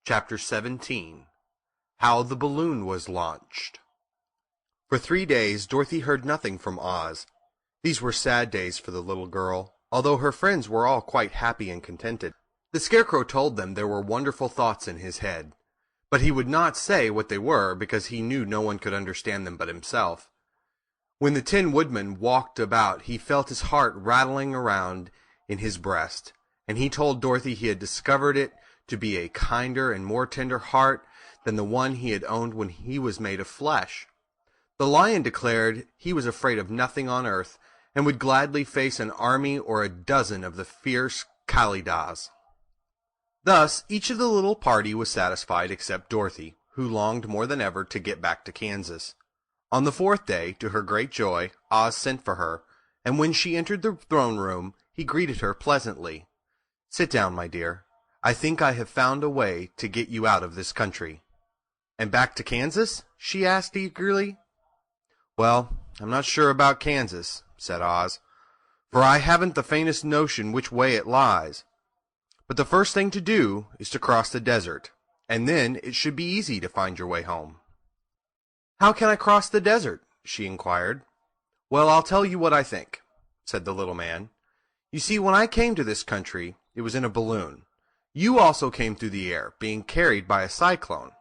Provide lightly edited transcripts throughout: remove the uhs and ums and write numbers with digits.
Chapter 17. How the Balloon Was Launched. For 3 days Dorothy heard nothing from Oz. These were sad days for the little girl, although her friends were all quite happy and contented. The Scarecrow told them there were wonderful thoughts in his head, but he would not say what they were because he knew no one could understand them but himself. When the Tin Woodman walked about, he felt his heart rattling around in his breast, and he told Dorothy he had discovered it to be a kinder and more tender heart than the one he had owned when he was made of flesh. The Lion declared he was afraid of nothing on earth, and would gladly face an army or a dozen of the fierce Kalidahs. Thus each of the little party was satisfied except Dorothy, who longed more than ever to get back to Kansas. On the 4th day, to her great joy, Oz sent for her, and when she entered the throne room, he greeted her pleasantly. "Sit down, my dear. I think I have found a way to get you out of this country." "And back to Kansas?" she asked eagerly. "Well, I'm not sure about Kansas," said Oz, "for I haven't the faintest notion which way it lies. But the first thing to do is to cross the desert, and then it should be easy to find your way home." "How can I cross the desert?" she inquired. "Well, I'll tell you what I think," said the little man. "You see, when I came to this country, it was in a balloon. You also came through the air, being carried by a cyclone.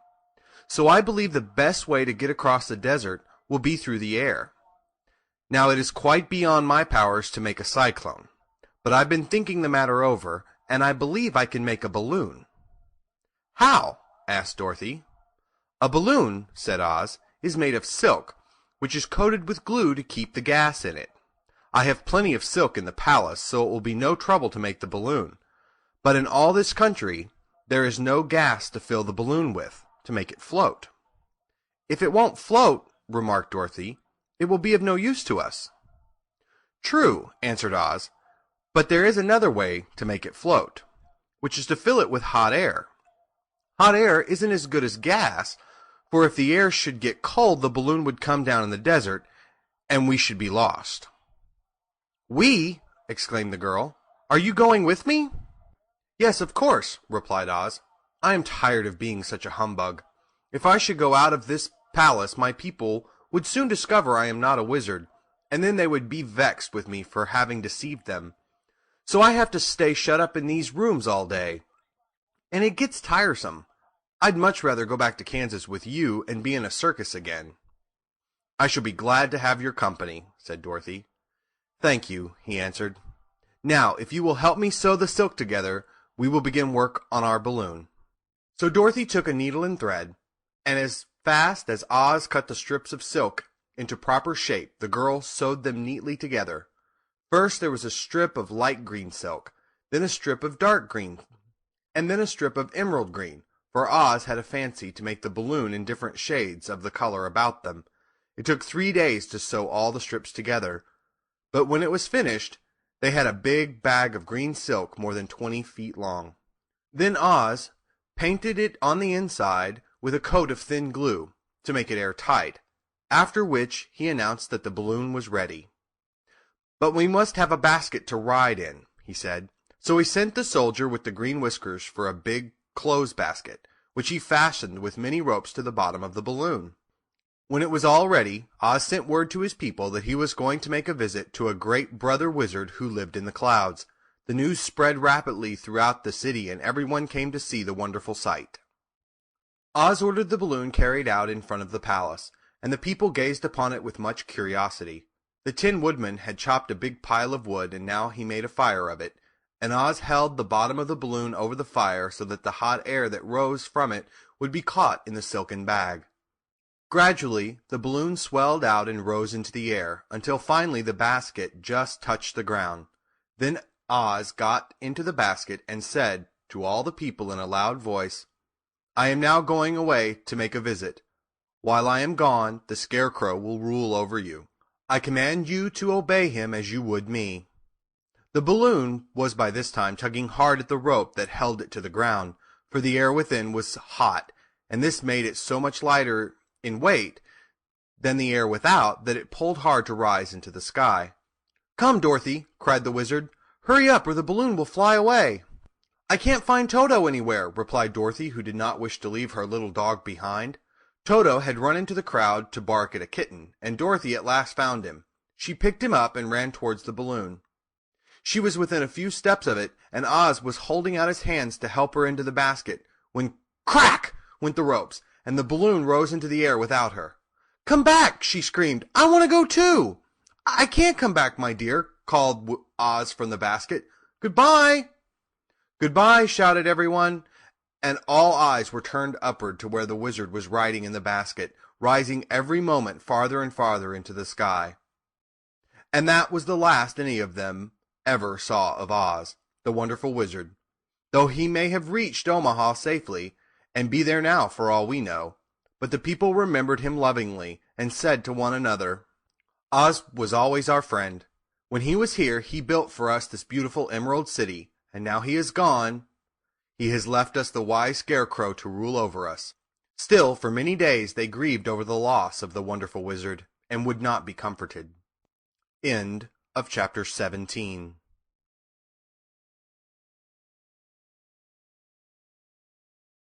So I believe the best way to get across the desert will be through the air. Now it is quite beyond my powers to make a cyclone, but I've been thinking the matter over, and I believe I can make a balloon." "How?" asked Dorothy. "A balloon," said Oz, "is made of silk, which is coated with glue to keep the gas in it. I have plenty of silk in the palace, so it will be no trouble to make the balloon. But in all this country, there is no gas to fill the balloon with, to make it float." "If it won't float," remarked Dorothy, "it will be of no use to us." "True," answered Oz, "but there is another way to make it float, which is to fill it with hot air. Hot air isn't as good as gas, for if the air should get cold, the balloon would come down in the desert, and we should be lost." "We?" exclaimed the girl. "Are you going with me?" "Yes, of course," replied Oz. "I am tired of being such a humbug. If I should go out of this palace, my people would soon discover I am not a wizard, and then they would be vexed with me for having deceived them. So I have to stay shut up in these rooms all day, and it gets tiresome. I'd much rather go back to Kansas with you and be in a circus again." "I shall be glad to have your company," said Dorothy. "Thank you," he answered. "Now, if you will help me sew the silk together, we will begin work on our balloon." So Dorothy took a needle and thread, and as fast as Oz cut the strips of silk into proper shape, the girl sewed them neatly together. First there was a strip of light green silk, then a strip of dark green, and then a strip of emerald green, for Oz had a fancy to make the balloon in different shades of the color about them. It took 3 days to sew all the strips together, but when it was finished, they had a big bag of green silk more than 20 feet long. Then Oz painted it on the inside with a coat of thin glue, to make it airtight, after which he announced that the balloon was ready. "But we must have a basket to ride in," he said. So he sent the soldier with the green whiskers for a big clothes basket, which he fastened with many ropes to the bottom of the balloon. When it was all ready, Oz sent word to his people that he was going to make a visit to a great brother wizard who lived in the clouds. The news spread rapidly throughout the city, and everyone came to see the wonderful sight. Oz ordered the balloon carried out in front of the palace, and the people gazed upon it with much curiosity. The Tin Woodman had chopped a big pile of wood, and now he made a fire of it, and Oz held the bottom of the balloon over the fire so that the hot air that rose from it would be caught in the silken bag. Gradually, the balloon swelled out and rose into the air, until finally the basket just touched the ground. Then Oz got into the basket and said to all the people in a loud voice, "I am now going away to make a visit. While I am gone, the Scarecrow will rule over you. I command you to obey him as you would me." The balloon was by this time tugging hard at the rope that held it to the ground, for the air within was hot, and this made it so much lighter in weight than the air without that it pulled hard to rise into the sky. "Come, Dorothy," cried the wizard. "Hurry up, or the balloon will fly away." I can't find Toto anywhere, replied Dorothy, who did not wish to leave her little dog behind. Toto had run into the crowd to bark at a kitten, and Dorothy at last found him. She picked him up and ran towards the balloon. She was within a few steps of it, and Oz was holding out his hands to help her into the basket, when crack went the ropes, and the balloon rose into the air without her. "Come back!" she screamed. "I want to go too!" "I can't come back, my dear," called Oz from the basket. "Goodbye!" "Goodbye!" shouted everyone, and all eyes were turned upward to where the wizard was riding in the basket, rising every moment farther and farther into the sky. And that was the last any of them ever saw of Oz, the wonderful wizard, though he may have reached Omaha safely, and be there now for all we know. But the people remembered him lovingly, and said to one another, "Oz was always our friend. When he was here, he built for us this beautiful Emerald City, and now he is gone, he has left us the wise Scarecrow to rule over us." Still, for many days they grieved over the loss of the wonderful wizard, and would not be comforted. End of chapter 17.